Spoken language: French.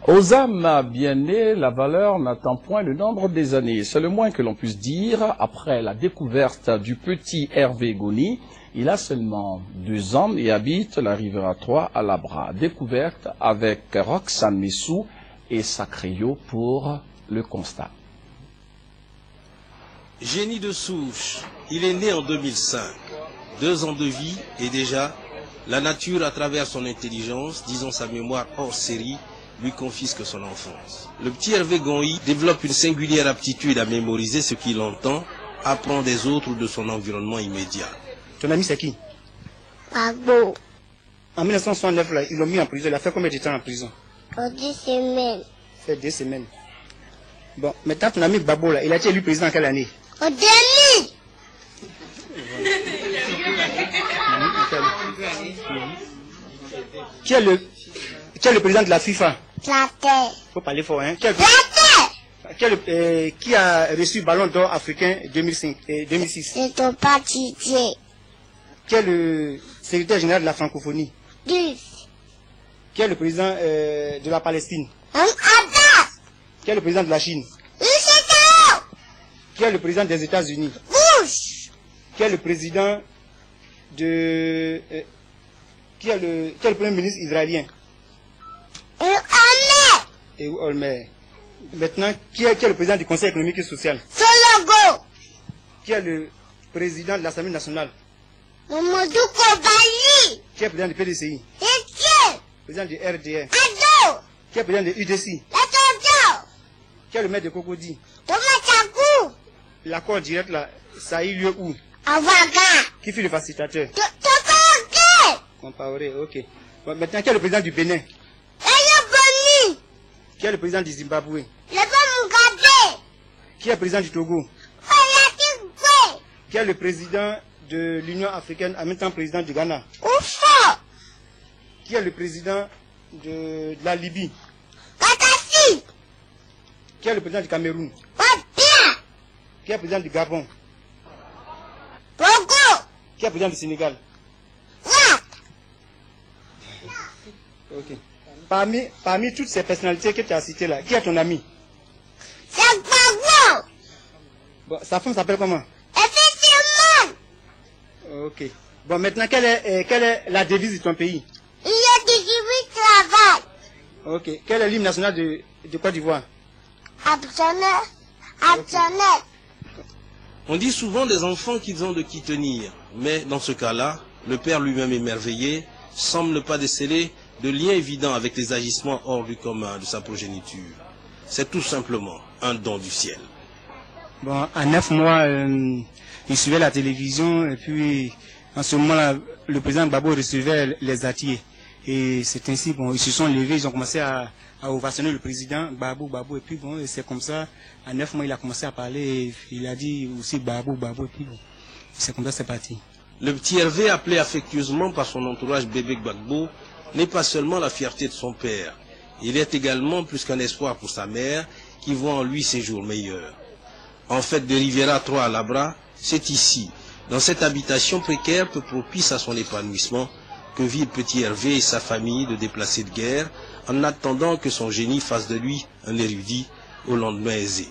Aux âmes bien nées, la valeur n'attend point le nombre des années. C'est le moins que l'on puisse dire. Après la découverte du petit Hervé Goni, il a seulement 2 ans et habite la Riviera 3 à Labra. Découverte avec Roxane Messou et Sacrio pour le constat. Génie de souche, il est né en 2005. 2 ans de vie et déjà, la nature à travers son intelligence, disons sa mémoire hors série, lui confisque son enfance. Le petit Hervé Goni développe une singulière aptitude à mémoriser ce qu'il entend, apprend des autres ou de son environnement immédiat. Ton ami c'est qui? Gbagbo. En 1969, là, ils l'ont mis en prison. Il a fait combien de temps en prison? Pour 10 semaines. Fait 2 semaines. Bon, maintenant ton ami Gbagbo, là, il a été élu président en quelle année? Au 2000. Qui est le président de la FIFA? Plater. Faut parler fort, hein? Plater. Qui a reçu Ballon d'Or africain 2006? Je ne peux pas étudier. Qui est le secrétaire général de la francophonie? 10. Qui est le président de la Palestine? Abbas. Qui est le président de la Chine? Lucetao. Qui est le président des États-Unis? Bush. Qui est le président de... qui est le premier ministre israélien? Et Olmer. Maintenant, qui est le président du Conseil économique et social? Sologo. Qui est le président de l'Assemblée nationale? Mamadou Kobali. Qui est le président du PDCI? Etienne. Président du RDR. Ado. Qui est le président de UDC? Latoto. Qui est le maire de Cocody? Thomas Takou. L'accord direct là, ça a eu lieu où? Avaga. Qui fut le facilitateur? Tokoke. Compaoré, ok. Bon, maintenant, qui est le président du Bénin? Eyoboni. Qui est le président du Zimbabwe? Lebo Mugabe. Qui est le président du Togo? Oyatigwe. Qui est le président de l'Union africaine, en même temps président du Ghana? Oufo. Qui est le président de la Libye? Kadhafi. Qui est le président du Cameroun? Wabia. Qui est le président du Gabon? Togo. Qui est le président du Sénégal? Wap. Ok. Parmi toutes ces personnalités que tu as citées là, qui est ton ami? C'est Gbagbo. Bon, sa femme s'appelle comment? Effectivement. Ok. Bon, maintenant, quelle est la devise de ton pays? Il y a 18 travail. Ok. Quel est l'hymne national de Côte d'Ivoire? Absonnel. Absonnel. On dit souvent des enfants qu'ils ont de qui tenir, mais dans ce cas-là, le père lui-même émerveillé semble ne pas déceler de lien évident avec les agissements hors du commun de sa progéniture. C'est tout simplement un don du ciel. Bon, à 9 mois, il suivait la télévision et puis en ce moment-là, le président Gbagbo recevait les Atiers. Et c'est ainsi, bon, ils se sont levés, ils ont commencé à ovationner le président Gbagbo, et puis bon, c'est comme ça, à 9 mois, il a commencé à parler, et il a dit aussi Gbagbo, et puis bon, c'est comme ça, c'est parti. Le petit Hervé, appelé affectueusement par son entourage bébé Gbagbo, n'est pas seulement la fierté de son père, il est également plus qu'un espoir pour sa mère, qui voit en lui ses jours meilleurs. En fait, de Riviera 3 à Labra, c'est ici, dans cette habitation précaire peu propice à son épanouissement, que vit le petit Hervé et sa famille de déplacés de guerre, en attendant que son génie fasse de lui un érudit au lendemain aisé.